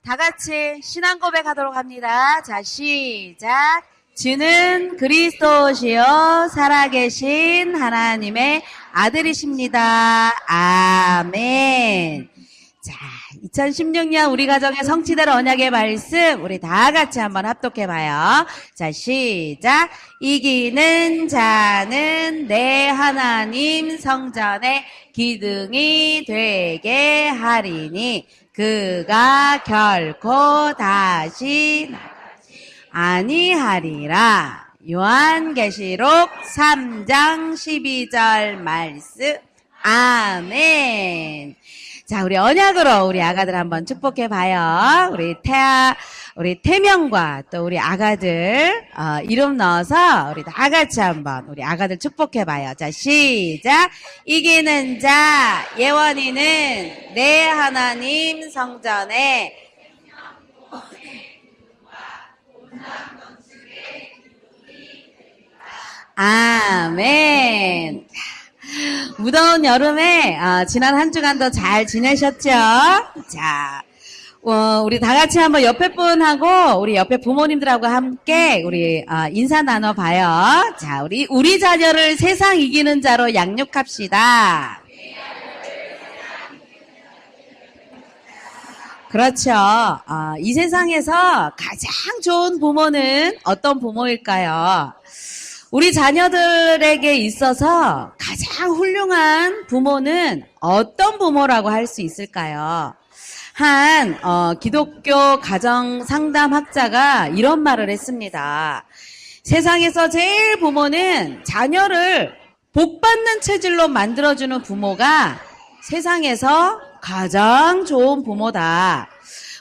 다 같이 신앙 고백하도록 합니다. 자, 시작. 주는 그리스도시요 살아계신 하나님의 아들이십니다. 아멘. 자, 2016년 우리 가정의 성취될 언약의 말씀 우리 다 같이 한번 합독해봐요. 자, 시작. 이기는 자는 내 하나님 성전의 기둥이 되게 하리니 그가 결코 다시 아니하리라. 요한계시록 3장 12절 말씀. 아멘. 자, 우리 언약으로 우리 아가들 한번 축복해봐요. 우리 태명과 또 우리 아가들, 이름 넣어서 우리 다 같이 한번 우리 아가들 축복해봐요. 자, 시작. 이기는 자, 예원이는 내 하나님 성전에 아멘. 무더운 여름에 지난 한 주간도 잘 지내셨죠? 자, 우리 다 같이 한번 옆에 분하고 우리 옆에 부모님들하고 함께 우리 인사 나눠봐요. 자, 우리 자녀를 세상 이기는 자로 양육합시다. 그렇죠. 이 세상에서 가장 좋은 부모는 어떤 부모일까요? 우리 자녀들에게 있어서 가장 훌륭한 부모는 어떤 부모라고 할 수 있을까요? 한 기독교 가정 상담학자가 이런 말을 했습니다. 세상에서 제일 부모는 자녀를 복받는 체질로 만들어주는 부모가 세상에서 가장 좋은 부모다.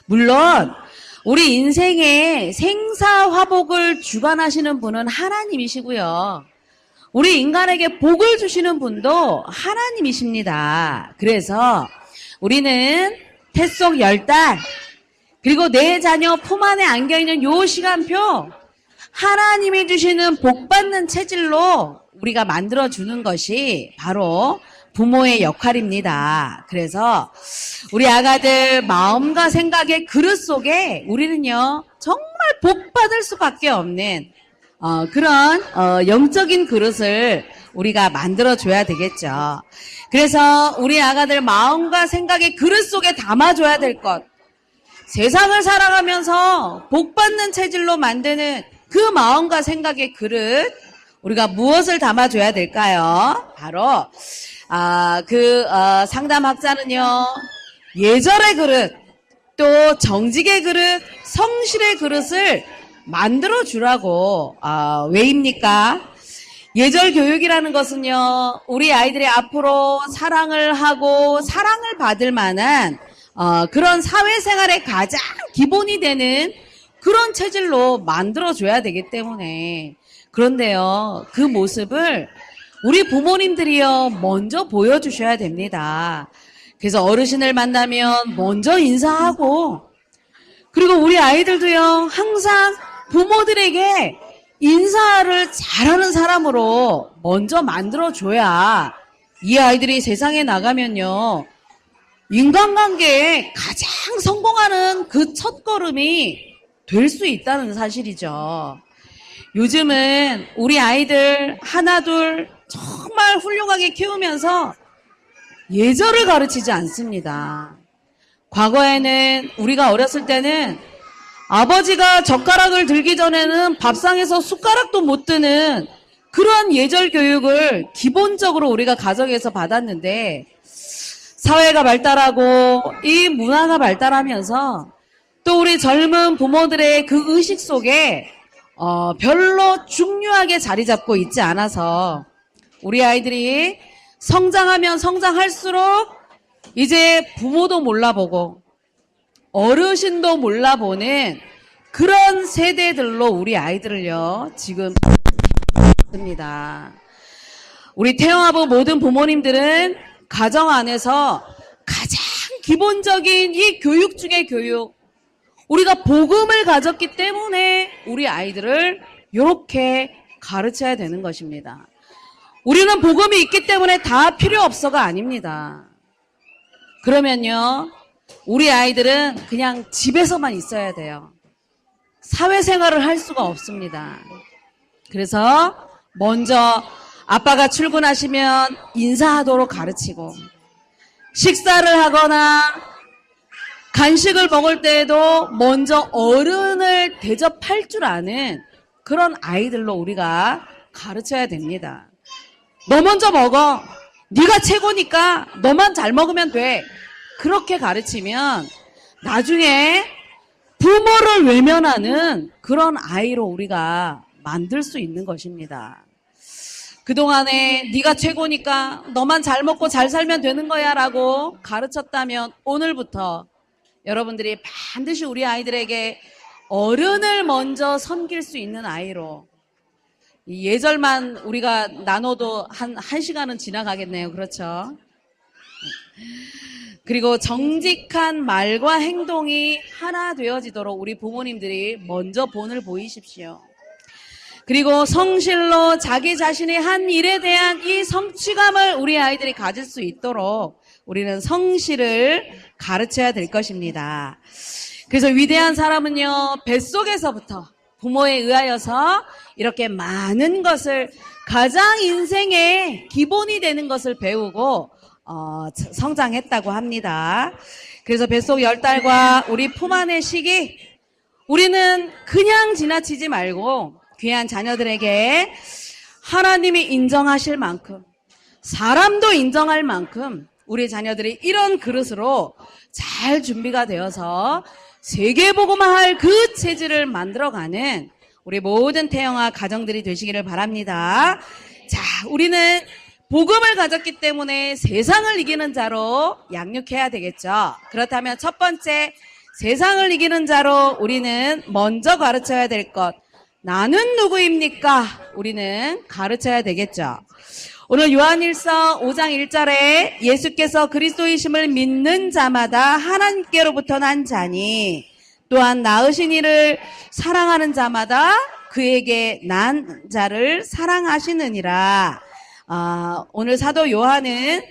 물론 우리 인생의 생사화복을 주관하시는 분은 하나님이시고요. 우리 인간에게 복을 주시는 분도 하나님이십니다. 그래서 우리는 태속 10달 그리고 내 자녀 품 안에 안겨있는 요 시간표 하나님이 주시는 복받는 체질로 우리가 만들어주는 것이 바로 부모의 역할입니다. 그래서 우리 아가들 마음과 생각의 그릇 속에 우리는요 정말 복받을 수밖에 없는 그런 영적인 그릇을 우리가 만들어줘야 되겠죠. 그래서 우리 아가들 마음과 생각의 그릇 속에 담아줘야 될 것, 세상을 살아가면서 복받는 체질로 만드는 그 마음과 생각의 그릇, 우리가 무엇을 담아줘야 될까요? 바로 상담학자는요, 예절의 그릇, 또 정직의 그릇, 성실의 그릇을 만들어주라고, 왜입니까? 예절 교육이라는 것은요, 우리 아이들이 앞으로 사랑을 하고 사랑을 받을 만한, 그런 사회생활의 가장 기본이 되는 그런 체질로 만들어줘야 되기 때문에, 그런데요, 그 모습을 우리 부모님들이요 먼저 보여주셔야 됩니다. 그래서 어르신을 만나면 먼저 인사하고, 그리고 우리 아이들도요 항상 부모들에게 인사를 잘하는 사람으로 먼저 만들어줘야 이 아이들이 세상에 나가면요 인간관계에 가장 성공하는 그 첫걸음이 될 수 있다는 사실이죠. 요즘은 우리 아이들 하나둘 정말 훌륭하게 키우면서 예절을 가르치지 않습니다. 과거에는 우리가 어렸을 때는 아버지가 젓가락을 들기 전에는 밥상에서 숟가락도 못 드는 그런 예절 교육을 기본적으로 우리가 가정에서 받았는데, 사회가 발달하고 이 문화가 발달하면서 또 우리 젊은 부모들의 그 의식 속에 별로 중요하게 자리 잡고 있지 않아서 우리 아이들이 성장하면 성장할수록 이제 부모도 몰라보고 어르신도 몰라보는 그런 세대들로 우리 아이들을요 지금 있습니다. 우리 태영아부 모든 부모님들은 가정 안에서 가장 기본적인 이 교육 중의 교육, 우리가 복음을 가졌기 때문에 우리 아이들을 이렇게 가르쳐야 되는 것입니다. 우리는 복음이 있기 때문에 다 필요 없어가 아닙니다. 그러면요 우리 아이들은 그냥 집에서만 있어야 돼요. 사회생활을 할 수가 없습니다. 그래서 먼저 아빠가 출근하시면 인사하도록 가르치고, 식사를 하거나 간식을 먹을 때에도 먼저 어른을 대접할 줄 아는 그런 아이들로 우리가 가르쳐야 됩니다. 너 먼저 먹어. 네가 최고니까 너만 잘 먹으면 돼. 그렇게 가르치면 나중에 부모를 외면하는 그런 아이로 우리가 만들 수 있는 것입니다. 그동안에 네가 최고니까 너만 잘 먹고 잘 살면 되는 거야 라고 가르쳤다면 오늘부터 여러분들이 반드시 우리 아이들에게 어른을 먼저 섬길 수 있는 아이로, 이 예절만 우리가 나눠도 한 시간은 지나가겠네요. 그렇죠? 그리고 정직한 말과 행동이 하나 되어지도록 우리 부모님들이 먼저 본을 보이십시오. 그리고 성실로 자기 자신의 한 일에 대한 이 성취감을 우리 아이들이 가질 수 있도록 우리는 성실을 가르쳐야 될 것입니다. 그래서 위대한 사람은요, 뱃속에서부터 부모에 의하여서 이렇게 많은 것을, 가장 인생의 기본이 되는 것을 배우고 성장했다고 합니다. 그래서 뱃속 10달과 우리 품 안의 시기, 우리는 그냥 지나치지 말고 귀한 자녀들에게 하나님이 인정하실 만큼, 사람도 인정할 만큼 우리 자녀들이 이런 그릇으로 잘 준비가 되어서 세계복음화할 그 체질을 만들어가는 우리 모든 태영아 가정들이 되시기를 바랍니다. 자, 우리는 복음을 가졌기 때문에 세상을 이기는 자로 양육해야 되겠죠. 그렇다면 첫 번째, 세상을 이기는 자로 우리는 먼저 가르쳐야 될 것, 나는 누구입니까? 우리는 가르쳐야 되겠죠. 오늘 요한일서 5장 1절에 예수께서 그리스도이심을 믿는 자마다 하나님께로부터 난 자니 또한 낳으신 이를 사랑하는 자마다 그에게 난 자를 사랑하시느니라. 오늘 사도 요한은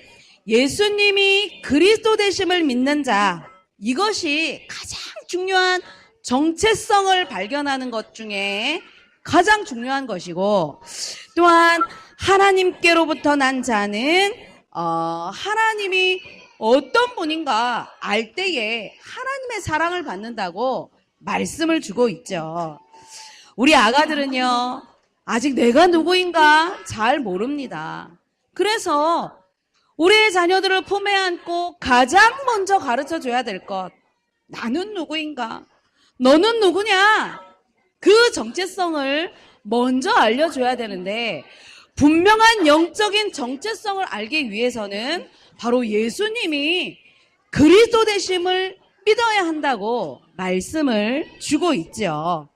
예수님이 그리스도 되심을 믿는 자, 이것이 가장 중요한 정체성을 발견하는 것 중에 가장 중요한 것이고, 또한 하나님께로부터 난 자는 하나님이 어떤 분인가 알 때에 하나님의 사랑을 받는다고 말씀을 주고 있죠. 우리 아가들은요, 아직 내가 누구인가 잘 모릅니다. 그래서 우리의 자녀들을 품에 안고 가장 먼저 가르쳐줘야 될 것, 나는 누구인가? 너는 누구냐? 그 정체성을 먼저 알려줘야 되는데, 분명한 영적인 정체성을 알기 위해서는 바로 예수님이 그리스도 되심을 믿어야 한다고 말씀을 주고 있죠.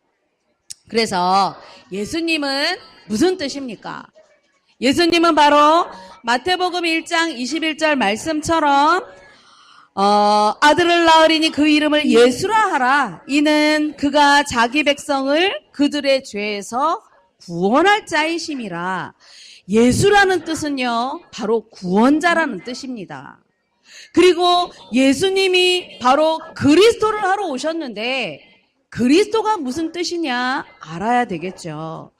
그래서 예수님은 무슨 뜻입니까? 예수님은 바로 마태복음 1장 21절 말씀처럼 아들을 낳으리니 그 이름을 예수라 하라. 이는 그가 자기 백성을 그들의 죄에서 구원할 자이심이라. 예수라는 뜻은요, 바로 구원자라는 뜻입니다. 그리고 예수님이 바로 그리스도를 하러 오셨는데, 그리스도가 무슨 뜻이냐 알아야 되겠죠.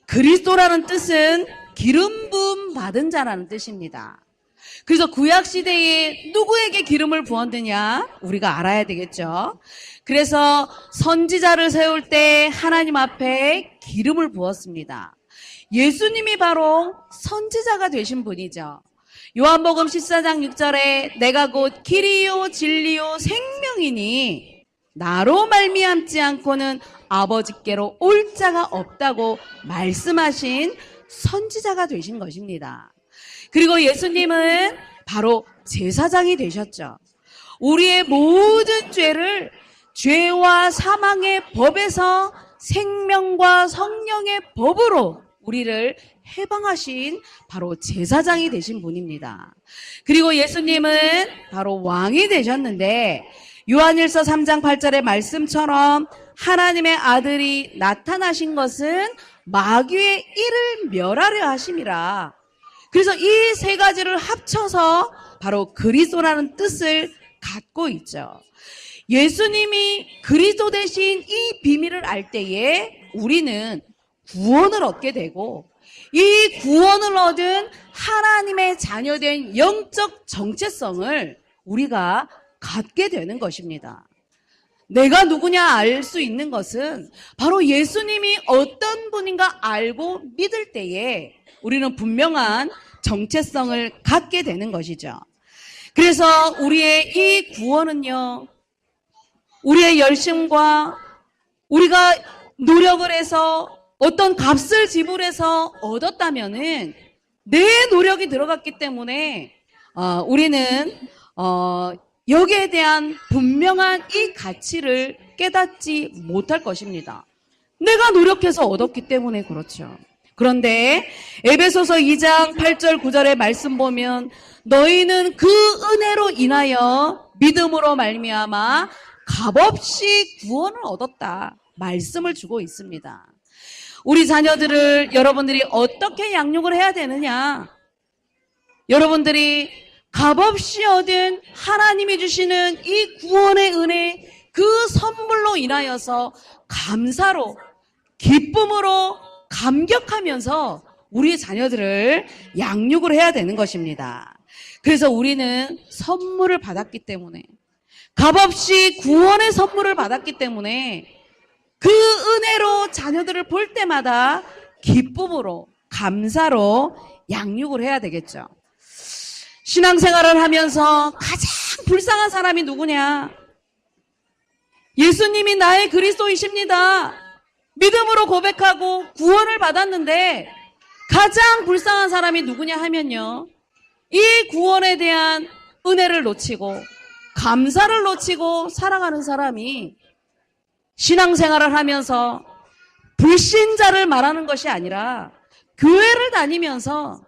그리스도라는 뜻은 기름 부음 받은 자라는 뜻입니다. 그래서 구약시대에 누구에게 기름을 부었느냐 우리가 알아야 되겠죠. 그래서 선지자를 세울 때 하나님 앞에 기름을 부었습니다. 예수님이 바로 선지자가 되신 분이죠. 요한복음 14장 6절에 내가 곧 길이요 진리요 생명이니 나로 말미암지 않고는 아버지께로 올 자가 없다고 말씀하신 선지자가 되신 것입니다. 그리고 예수님은 바로 제사장이 되셨죠. 우리의 모든 죄를 죄와 사망의 법에서 생명과 성령의 법으로 우리를 해방하신 바로 제사장이 되신 분입니다. 그리고 예수님은 바로 왕이 되셨는데, 요한일서 3장 8절의 말씀처럼 하나님의 아들이 나타나신 것은 마귀의 일을 멸하려 하심이라. 그래서 이 세 가지를 합쳐서 바로 그리스도라는 뜻을 갖고 있죠. 예수님이 그리스도 되신 이 비밀을 알 때에 우리는 구원을 얻게 되고 이 구원을 얻은 하나님의 자녀된 영적 정체성을 우리가 갖게 되는 것입니다. 내가 누구냐 알 수 있는 것은 바로 예수님이 어떤 분인가 알고 믿을 때에 우리는 분명한 정체성을 갖게 되는 것이죠. 그래서 우리의 이 구원은요, 우리의 열심과 우리가 노력을 해서 어떤 값을 지불해서 얻었다면은 내 노력이 들어갔기 때문에 우리는 여기에 대한 분명한 이 가치를 깨닫지 못할 것입니다. 내가 노력해서 얻었기 때문에 그렇죠. 그런데 에베소서 2장 8절 9절의 말씀 보면 너희는 그 은혜로 인하여 믿음으로 말미암아 값없이 구원을 얻었다 말씀을 주고 있습니다. 우리 자녀들을 여러분들이 어떻게 양육을 해야 되느냐? 여러분들이 값없이 얻은 하나님이 주시는 이 구원의 은혜, 그 선물로 인하여서 감사로, 기쁨으로, 감격하면서 우리 자녀들을 양육을 해야 되는 것입니다. 그래서 우리는 선물을 받았기 때문에, 값없이 구원의 선물을 받았기 때문에 그 은혜로 자녀들을 볼 때마다 기쁨으로, 감사로 양육을 해야 되겠죠. 신앙생활을 하면서 가장 불쌍한 사람이 누구냐? 예수님이 나의 그리스도이십니다. 믿음으로 고백하고 구원을 받았는데 가장 불쌍한 사람이 누구냐 하면요, 이 구원에 대한 은혜를 놓치고 감사를 놓치고 살아가는 사람이 신앙생활을 하면서 불신자를 말하는 것이 아니라 교회를 다니면서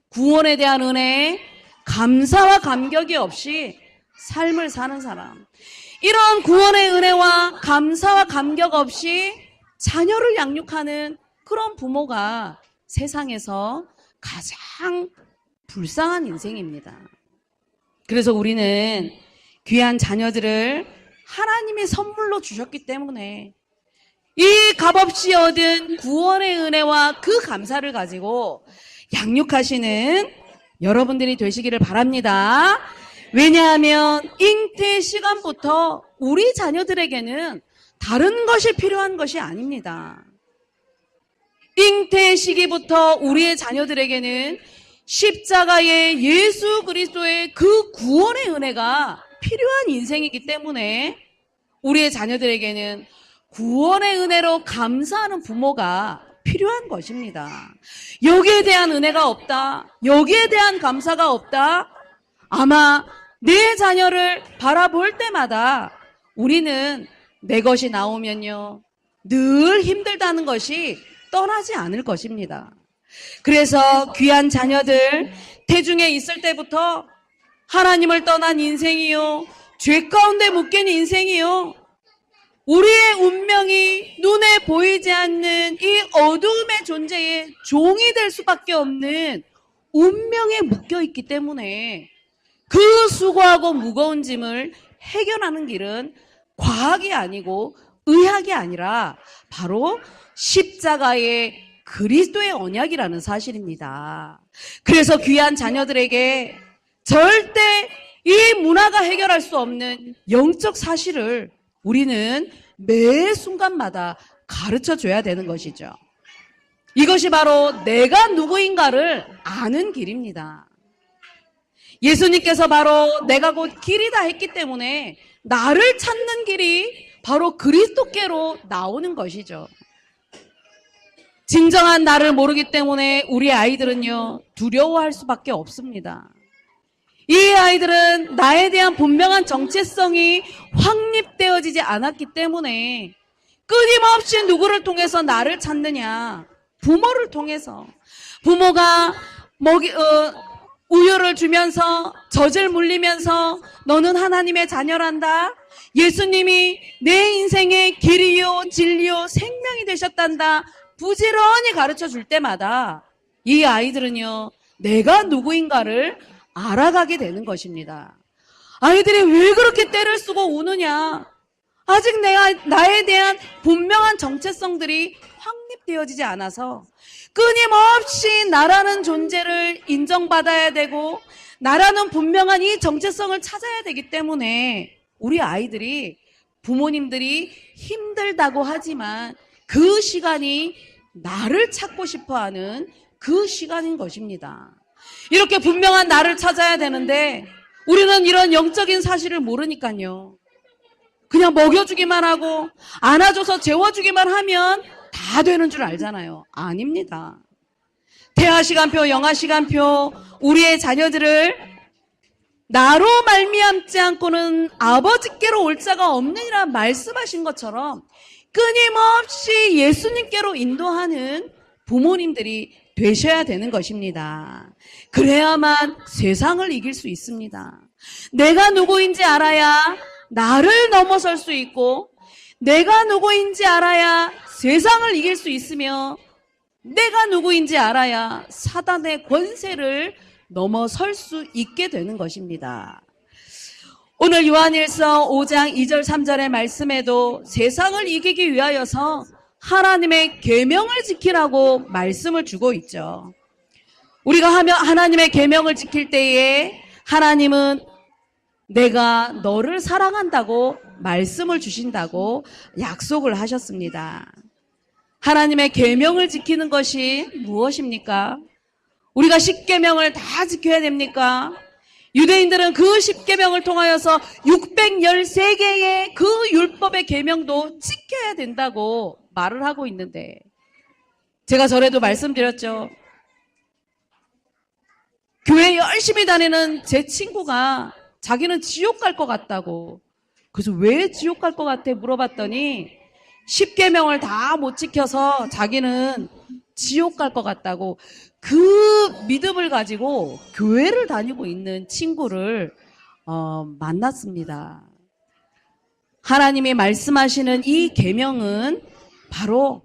구원에 대한 은혜에 감사와 감격이 없이 삶을 사는 사람, 이런 구원의 은혜와 감사와 감격 없이 자녀를 양육하는 그런 부모가 세상에서 가장 불쌍한 인생입니다. 그래서 우리는 귀한 자녀들을 하나님의 선물로 주셨기 때문에 이 값없이 얻은 구원의 은혜와 그 감사를 가지고 양육하시는 여러분들이 되시기를 바랍니다. 왜냐하면 잉태 시간부터 우리 자녀들에게는 다른 것이 필요한 것이 아닙니다. 잉태 시기부터 우리의 자녀들에게는 십자가의 예수 그리스도의 그 구원의 은혜가 필요한 인생이기 때문에 우리의 자녀들에게는 구원의 은혜로 감사하는 부모가 필요한 것입니다. 여기에 대한 은혜가 없다, 여기에 대한 감사가 없다, 아마 내 자녀를 바라볼 때마다 우리는 내 것이 나오면요 늘 힘들다는 것이 떠나지 않을 것입니다. 그래서 귀한 자녀들, 태중에 있을 때부터 하나님을 떠난 인생이요, 죄 가운데 묶인 인생이요, 우리의 운명이 눈에 보이지 않는 이 어두움의 존재에 종이 될 수밖에 없는 운명에 묶여있기 때문에 그 수고하고 무거운 짐을 해결하는 길은 과학이 아니고 의학이 아니라 바로 십자가의 그리스도의 언약이라는 사실입니다. 그래서 귀한 자녀들에게 절대 이 문화가 해결할 수 없는 영적 사실을 우리는 매 순간마다 가르쳐 줘야 되는 것이죠. 이것이 바로 내가 누구인가를 아는 길입니다. 예수님께서 바로 내가 곧 길이다 했기 때문에 나를 찾는 길이 바로 그리스도께로 나오는 것이죠. 진정한 나를 모르기 때문에 우리 아이들은요 두려워할 수밖에 없습니다. 이 아이들은 나에 대한 분명한 정체성이 확립되어지지 않았기 때문에 끊임없이 누구를 통해서 나를 찾느냐? 부모를 통해서. 부모가 우유를 주면서 젖을 물리면서 너는 하나님의 자녀란다, 예수님이 내 인생의 길이요 진리요 생명이 되셨단다 부지런히 가르쳐 줄 때마다 이 아이들은요 내가 누구인가를 알아가게 되는 것입니다. 아이들이 왜 그렇게 때를 쓰고 우느냐? 아직 나에 대한 분명한 정체성들이 확립되어지지 않아서 끊임없이 나라는 존재를 인정받아야 되고 나라는 분명한 이 정체성을 찾아야 되기 때문에 우리 아이들이 부모님들이 힘들다고 하지만 그 시간이 나를 찾고 싶어하는 그 시간인 것입니다. 이렇게 분명한 나를 찾아야 되는데 우리는 이런 영적인 사실을 모르니까요. 그냥 먹여주기만 하고 안아줘서 재워주기만 하면 다 되는 줄 알잖아요. 아닙니다. 태아 시간표, 영아 시간표, 우리의 자녀들을 나로 말미암지 않고는 아버지께로 올 자가 없느니라 말씀하신 것처럼 끊임없이 예수님께로 인도하는 부모님들이 되셔야 되는 것입니다. 그래야만 세상을 이길 수 있습니다. 내가 누구인지 알아야 나를 넘어설 수 있고 내가 누구인지 알아야 세상을 이길 수 있으며 내가 누구인지 알아야 사단의 권세를 넘어설 수 있게 되는 것입니다. 오늘 요한일서 5장 2절 3절의 말씀에도 세상을 이기기 위하여서 하나님의 계명을 지키라고 말씀을 주고 있죠. 우리가 하나님의 계명을 지킬 때에 하나님은 내가 너를 사랑한다고 말씀을 주신다고 약속을 하셨습니다. 하나님의 계명을 지키는 것이 무엇입니까? 우리가 10계명을 다 지켜야 됩니까? 유대인들은 그 10계명을 통하여서 613개의 그 율법의 계명도 지켜야 된다고 말을 하고 있는데 제가 전에도 말씀드렸죠. 교회 열심히 다니는 제 친구가 자기는 지옥 갈 것 같다고. 그래서 왜 지옥 갈 것 같아 물어봤더니 10계명을 다 못 지켜서 자기는 지옥 갈 것 같다고 그 믿음을 가지고 교회를 다니고 있는 친구를 만났습니다. 하나님이 말씀하시는 이 계명은 바로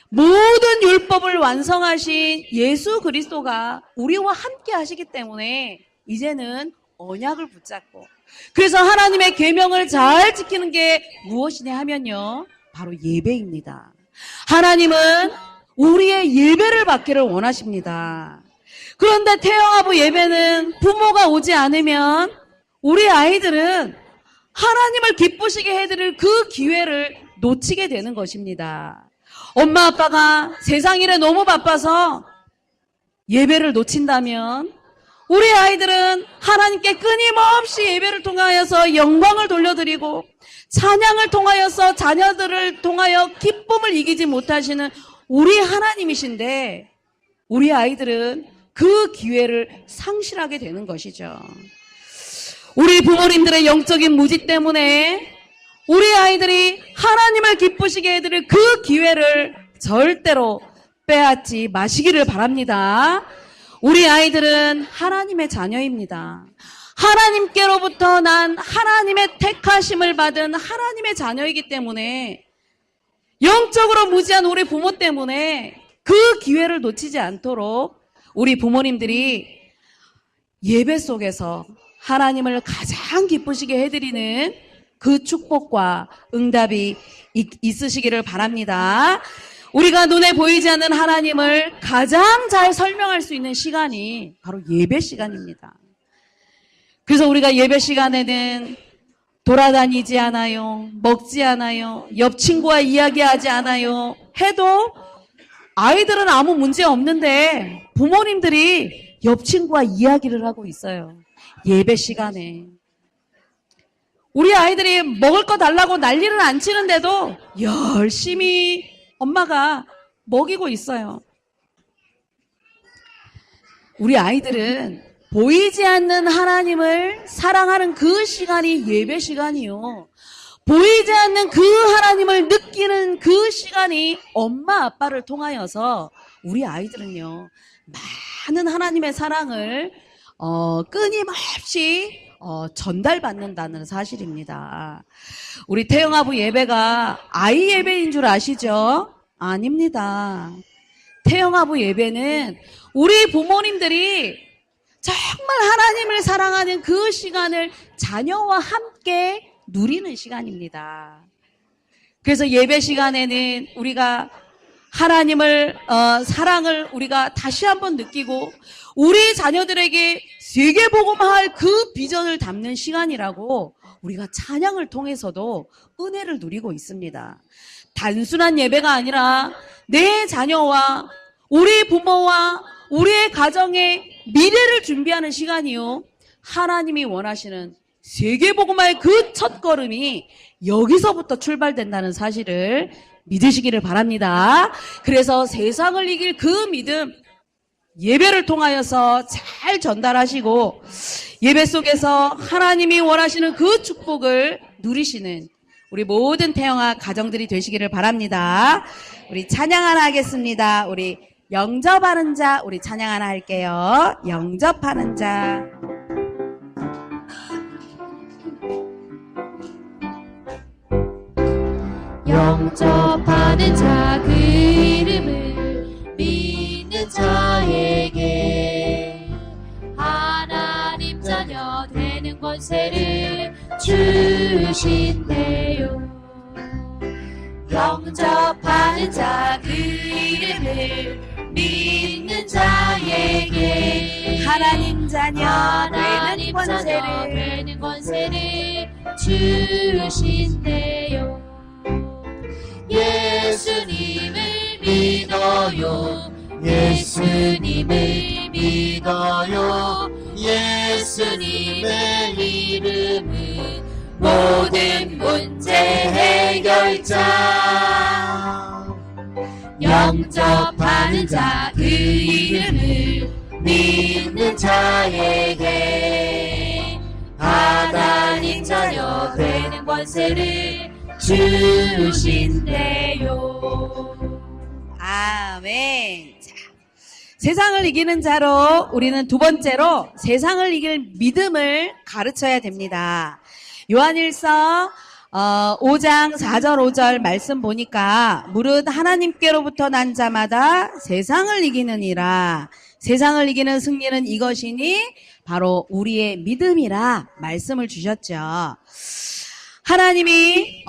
모든 율법을 완성하신 예수 그리스도가 우리와 함께 하시기 때문에 이제는 언약을 붙잡고 그래서 하나님의 계명을 잘 지키는 게 무엇이냐 하면요. 바로 예배입니다. 하나님은 우리의 예배를 받기를 원하십니다. 그런데 태영아부 예배는 부모가 오지 않으면 우리 아이들은 하나님을 기쁘시게 해드릴 그 기회를 놓치게 되는 것입니다. 엄마 아빠가 세상 일에 너무 바빠서 예배를 놓친다면 우리 아이들은 하나님께 끊임없이 예배를 통하여서 영광을 돌려드리고 찬양을 통하여서 자녀들을 통하여 기쁨을 이기지 못하시는 우리 하나님이신데 우리 아이들은 그 기회를 상실하게 되는 것이죠. 우리 부모님들의 영적인 무지 때문에 우리 아이들이 하나님을 기쁘시게 해드릴 그 기회를 절대로 빼앗지 마시기를 바랍니다. 우리 아이들은 하나님의 자녀입니다. 하나님께로부터 난 하나님의 택하심을 받은 하나님의 자녀이기 때문에 영적으로 무지한 우리 부모 때문에 그 기회를 놓치지 않도록 우리 부모님들이 예배 속에서 하나님을 가장 기쁘시게 해드리는 그 축복과 응답이 있으시기를 바랍니다. 우리가 눈에 보이지 않는 하나님을 가장 잘 설명할 수 있는 시간이 바로 예배 시간입니다. 그래서 우리가 예배 시간에는 돌아다니지 않아요. 먹지 않아요. 옆 친구와 이야기하지 않아요. 해도 아이들은 아무 문제 없는데 부모님들이 옆 친구와 이야기를 하고 있어요. 예배 시간에. 우리 아이들이 먹을 거 달라고 난리를 안 치는데도 열심히 엄마가 먹이고 있어요. 우리 아이들은 보이지 않는 하나님을 사랑하는 그 시간이 예배 시간이요. 보이지 않는 그 하나님을 느끼는 그 시간이 엄마 아빠를 통하여서 우리 아이들은요. 많은 하나님의 사랑을 끊임없이 전달받는다는 사실입니다. 우리 태영아부 예배가 아이 예배인 줄 아시죠? 아닙니다. 태영아부 예배는 우리 부모님들이 정말 하나님을 사랑하는 그 시간을 자녀와 함께 누리는 시간입니다. 그래서 예배 시간에는 우리가 하나님을 사랑을 우리가 다시 한번 느끼고 우리 자녀들에게 세계복음화할 그 비전을 담는 시간이라고 우리가 찬양을 통해서도 은혜를 누리고 있습니다. 단순한 예배가 아니라 내 자녀와 우리 부모와 우리의 가정의 미래를 준비하는 시간이요. 하나님이 원하시는 세계복음화의 그 첫걸음이 여기서부터 출발된다는 사실을 믿으시기를 바랍니다. 그래서 세상을 이길 그 믿음, 예배를 통하여서 잘 전달하시고 예배 속에서 하나님이 원하시는 그 축복을 누리시는 우리 모든 태영아 가정들이 되시기를 바랍니다. 우리 찬양 하나 하겠습니다. 우리 영접하는 자, 우리 찬양 하나 할게요. 영접하는 자. 영접하는 자 그 이름을 믿는 자에게 하나님 자녀 되는 권세를 주신대요. 영접하는 자 그 이름을 믿는 자에게 하나님 자녀 하나님 되는 자녀 권세를 되는 권세를 주신대요. 예수님을 믿어요. 예수님을 믿어요. 예수님의 이름은 모든 문제 해결자. 영접하는 자 그 이름을 믿는 자에게 하나님 자녀 되는 권세를 주신대요. 아멘. 자, 세상을 이기는 자로 우리는 두 번째로 세상을 이길 믿음을 가르쳐야 됩니다. 요한일서 5장 4절 5절 말씀 보니까 무릇 하나님께로부터 난 자마다 세상을 이기느니라. 세상을 이기는 승리는 이것이니 바로 우리의 믿음이라 말씀을 주셨죠. 하나님이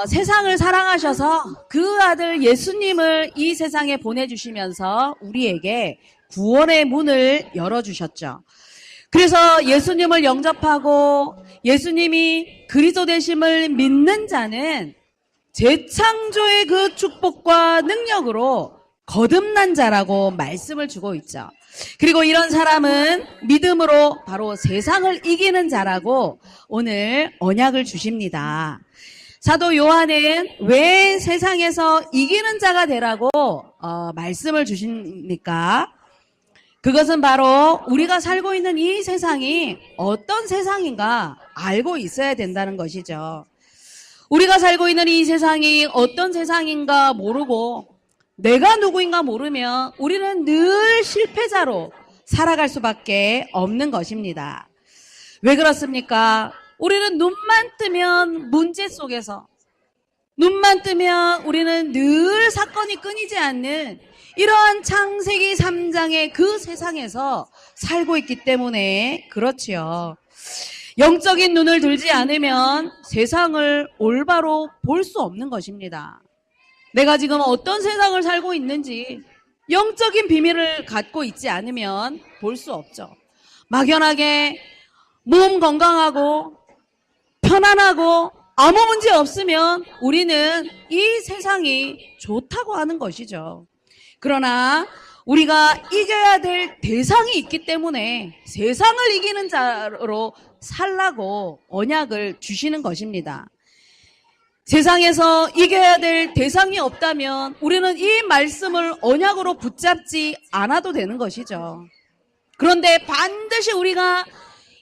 세상을 사랑하셔서 그 아들 예수님을 이 세상에 보내주시면서 우리에게 구원의 문을 열어주셨죠. 그래서 예수님을 영접하고 예수님이 그리스도 되심을 믿는 자는 재창조의 그 축복과 능력으로 거듭난 자라고 말씀을 주고 있죠. 그리고 이런 사람은 믿음으로 바로 세상을 이기는 자라고 오늘 언약을 주십니다. 사도 요한은 왜 세상에서 이기는 자가 되라고 말씀을 주십니까? 그것은 바로 우리가 살고 있는 이 세상이 어떤 세상인가 알고 있어야 된다는 것이죠. 우리가 살고 있는 이 세상이 어떤 세상인가 모르고 내가 누구인가 모르면 우리는 늘 실패자로 살아갈 수밖에 없는 것입니다. 왜 그렇습니까? 우리는 눈만 뜨면 문제 속에서, 눈만 뜨면 우리는 늘 사건이 끊이지 않는 이러한 창세기 3장의 그 세상에서 살고 있기 때문에 그렇지요. 영적인 눈을 들지 않으면 세상을 올바로 볼 수 없는 것입니다. 내가 지금 어떤 세상을 살고 있는지 영적인 비밀을 갖고 있지 않으면 볼 수 없죠. 막연하게 몸 건강하고 편안하고 아무 문제 없으면 우리는 이 세상이 좋다고 하는 것이죠. 그러나 우리가 이겨야 될 대상이 있기 때문에 세상을 이기는 자로 살라고 언약을 주시는 것입니다. 세상에서 이겨야 될 대상이 없다면 우리는 이 말씀을 언약으로 붙잡지 않아도 되는 것이죠. 그런데 반드시 우리가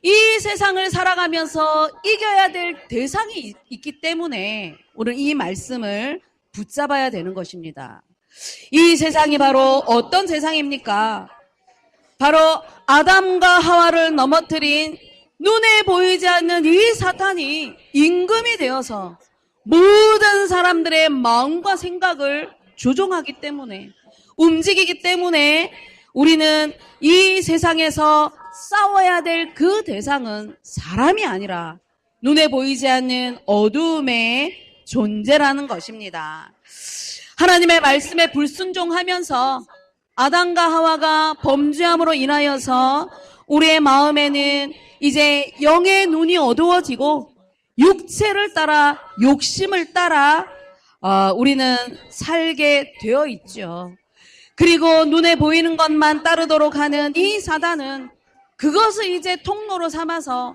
이 세상을 살아가면서 이겨야 될 대상이 있기 때문에 오늘 이 말씀을 붙잡아야 되는 것입니다. 이 세상이 바로 어떤 세상입니까? 바로 아담과 하와를 넘어뜨린 눈에 보이지 않는 이 사탄이 임금이 되어서 모든 사람들의 마음과 생각을 조종하기 때문에, 움직이기 때문에 우리는 이 세상에서 싸워야 될 그 대상은 사람이 아니라 눈에 보이지 않는 어두움의 존재라는 것입니다. 하나님의 말씀에 불순종하면서 아담과 하와가 범죄함으로 인하여서 우리의 마음에는 이제 영의 눈이 어두워지고 육체를 따라 욕심을 따라 우리는 살게 되어 있죠. 그리고 눈에 보이는 것만 따르도록 하는 이 사단은 그것을 이제 통로로 삼아서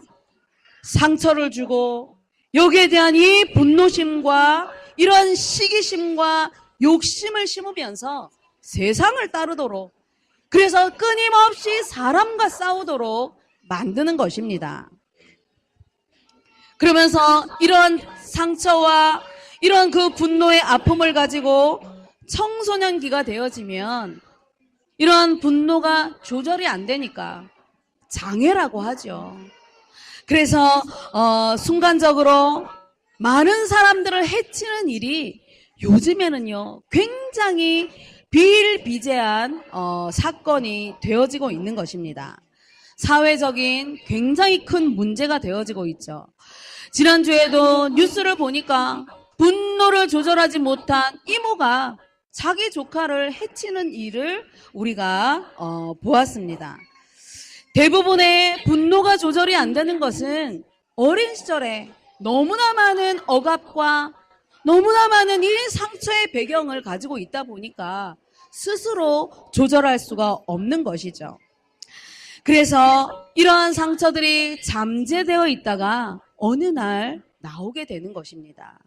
상처를 주고 여기에 대한 이 분노심과 이런 시기심과 욕심을 심으면서 세상을 따르도록, 그래서 끊임없이 사람과 싸우도록 만드는 것입니다. 그러면서 이런 상처와 이런 그 분노의 아픔을 가지고 청소년기가 되어지면 이런 분노가 조절이 안 되니까 장애라고 하죠. 그래서 순간적으로 많은 사람들을 해치는 일이 요즘에는요 굉장히 비일비재한 사건이 되어지고 있는 것입니다. 사회적인 굉장히 큰 문제가 되어지고 있죠. 지난주에도 뉴스를 보니까 분노를 조절하지 못한 이모가 자기 조카를 해치는 일을 우리가 보았습니다. 대부분의 분노가 조절이 안 되는 것은 어린 시절에 너무나 많은 억압과 너무나 많은 이 상처의 배경을 가지고 있다 보니까 스스로 조절할 수가 없는 것이죠. 그래서 이러한 상처들이 잠재되어 있다가 어느 날 나오게 되는 것입니다.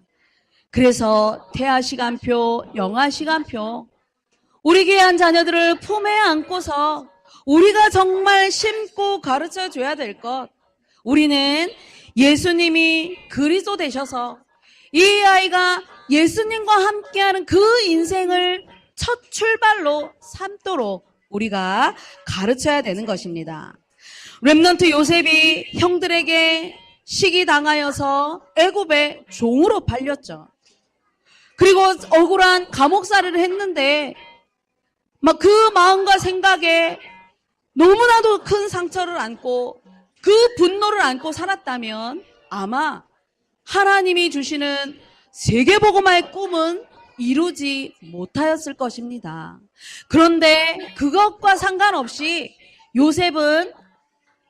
그래서 태아 시간표, 영아 시간표, 우리 귀한 자녀들을 품에 안고서 우리가 정말 심고 가르쳐 줘야 될 것, 우리는 예수님이 그리스도 되셔서 이 아이가 예수님과 함께하는 그 인생을 첫 출발로 삼도록 우리가 가르쳐야 되는 것입니다. 렘넌트 요셉이 형들에게 시기당하여서 애굽의 종으로 팔렸죠. 그리고 억울한 감옥살이를 했는데 막 그 마음과 생각에 너무나도 큰 상처를 안고 그 분노를 안고 살았다면 아마 하나님이 주시는 세계복음화의 꿈은 이루지 못하였을 것입니다. 그런데 그것과 상관없이 요셉은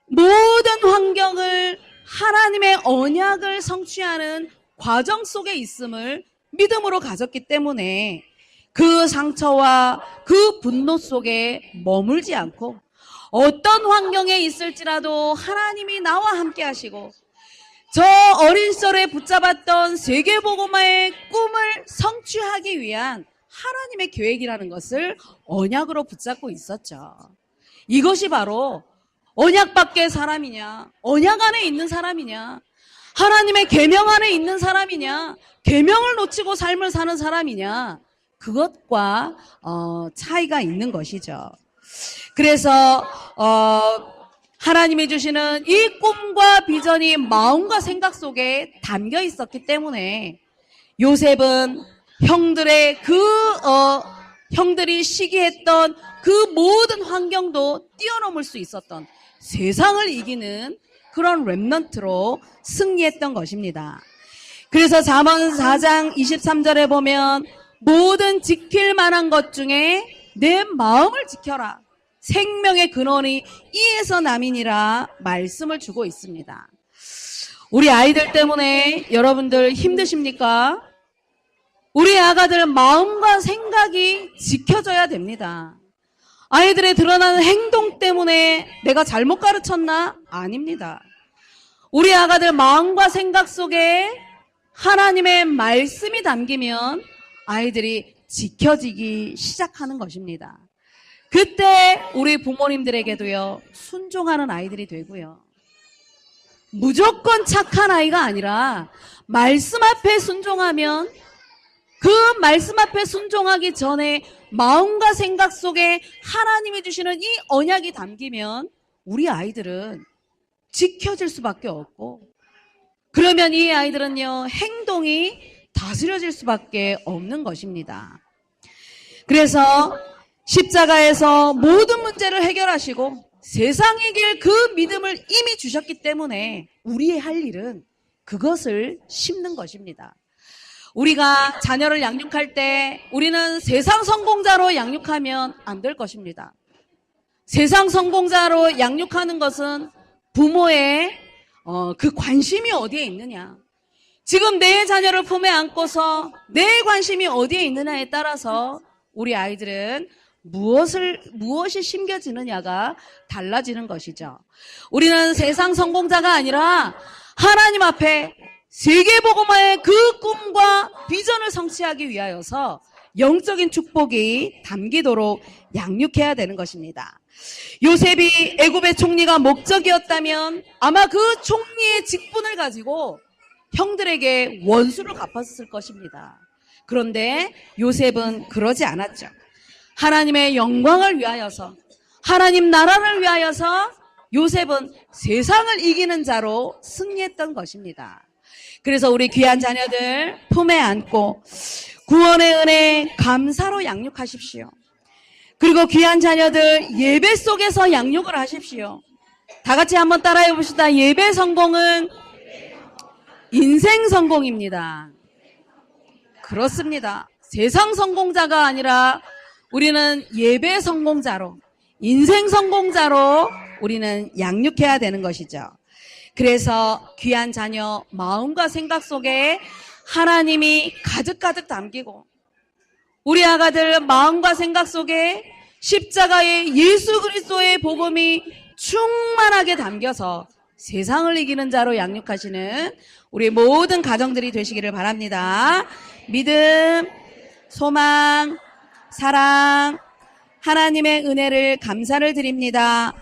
모든 환경을 하나님의 언약을 성취하는 과정 속에 있음을 믿음으로 가졌기 때문에 그 상처와 그 분노 속에 머물지 않고 어떤 환경에 있을지라도 하나님이 나와 함께 하시고 저 어린 시절에 붙잡았던 세계복음화의 꿈을 성취하기 위한 하나님의 계획이라는 것을 언약으로 붙잡고 있었죠. 이것이 바로 언약 밖의 사람이냐, 언약 안에 있는 사람이냐, 하나님의 계명 안에 있는 사람이냐, 계명을 놓치고 삶을 사는 사람이냐, 그것과 차이가 있는 것이죠. 그래서 하나님이 주시는 이 꿈과 비전이 마음과 생각 속에 담겨 있었기 때문에 요셉은 형들의 형들이 시기했던 그 모든 환경도 뛰어넘을 수 있었던, 세상을 이기는 그런 렘넌트로 승리했던 것입니다. 그래서 잠언 4장 23절에 보면 모든 지킬 만한 것 중에 내 마음을 지켜라. 생명의 근원이 이에서 남이니라 말씀을 주고 있습니다. 우리 아이들 때문에 여러분들 힘드십니까? 우리 아가들 마음과 생각이 지켜져야 됩니다. 아이들의 드러나는 행동 때문에 내가 잘못 가르쳤나? 아닙니다. 우리 아가들 마음과 생각 속에 하나님의 말씀이 담기면 아이들이 지켜지기 시작하는 것입니다. 그때 우리 부모님들에게도요, 순종하는 아이들이 되고요. 무조건 착한 아이가 아니라 말씀 앞에 순종하면 그 말씀 앞에 순종하기 전에 마음과 생각 속에 하나님이 주시는 이 언약이 담기면 우리 아이들은 지켜질 수밖에 없고, 그러면 이 아이들은요, 행동이 다스려질 수밖에 없는 것입니다. 그래서 십자가에서 모든 문제를 해결하시고 세상 이길 그 믿음을 이미 주셨기 때문에 우리의 할 일은 그것을 심는 것입니다. 우리가 자녀를 양육할 때 우리는 세상 성공자로 양육하면 안 될 것입니다. 세상 성공자로 양육하는 것은 부모의 그 관심이 어디에 있느냐. 지금 내 자녀를 품에 안고서 내 관심이 어디에 있느냐에 따라서 우리 아이들은 무엇이 심겨지느냐가 달라지는 것이죠. 우리는 세상 성공자가 아니라 하나님 앞에 세계복음화의 그 꿈과 비전을 성취하기 위하여서 영적인 축복이 담기도록 양육해야 되는 것입니다. 요셉이 애굽의 총리가 목적이었다면 아마 그 총리의 직분을 가지고 형들에게 원수를 갚았을 것입니다. 그런데 요셉은 그러지 않았죠. 하나님의 영광을 위하여서, 하나님 나라를 위하여서 요셉은 세상을 이기는 자로 승리했던 것입니다. 그래서 우리 귀한 자녀들 품에 안고 구원의 은혜 감사로 양육하십시오. 그리고 귀한 자녀들 예배 속에서 양육을 하십시오. 다 같이 한번 따라해 봅시다. 예배 성공은 인생 성공입니다. 그렇습니다. 세상 성공자가 아니라 우리는 예배 성공자로, 인생 성공자로 우리는 양육해야 되는 것이죠. 그래서 귀한 자녀 마음과 생각 속에 하나님이 가득가득 담기고 우리 아가들 마음과 생각 속에 십자가의 예수 그리스도의 복음이 충만하게 담겨서 세상을 이기는 자로 양육하시는 우리 모든 가정들이 되시기를 바랍니다. 믿음, 소망, 사랑, 하나님의 은혜를 감사를 드립니다.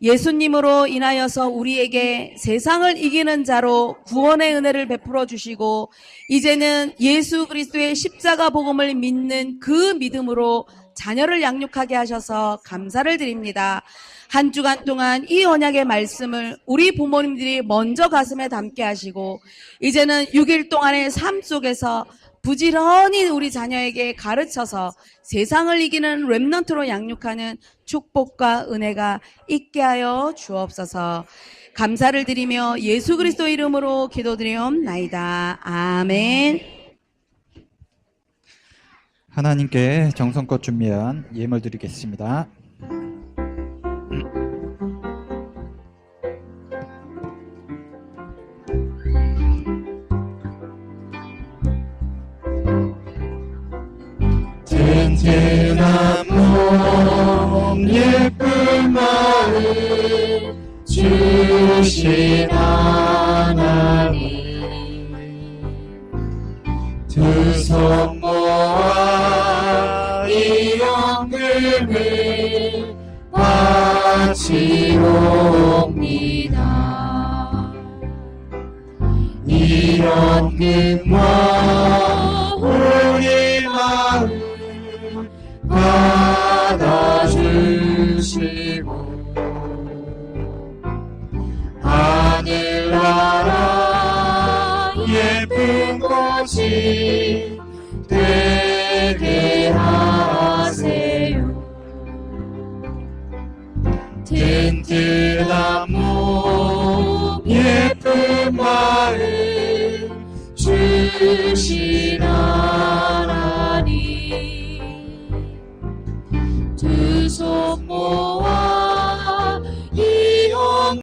예수님으로 인하여서 우리에게 세상을 이기는 자로 구원의 은혜를 베풀어 주시고 이제는 예수 그리스도의 십자가 복음을 믿는 그 믿음으로 자녀를 양육하게 하셔서 감사를 드립니다. 한 주간 동안 이 언약의 말씀을 우리 부모님들이 먼저 가슴에 담게 하시고 이제는 6일 동안의 삶 속에서 부지런히 우리 자녀에게 가르쳐서 세상을 이기는 렘넌트로 양육하는 축복과 은혜가 있게 하여 주옵소서. 감사를 드리며 예수 그리스도 이름으로 기도드리옵나이다. 아멘. 하나님께 정성껏 준비한 예물 드리겠습니다. 든든한 몸 예쁜 마음 주신 하나님 두 손 모아 이 영금을 바치옵니다. 이 영금과 우리 마음 받아주시고 하늘나라 예쁜 꽃이 되게 하세요. 든든한 몸 예쁜 마음 주시나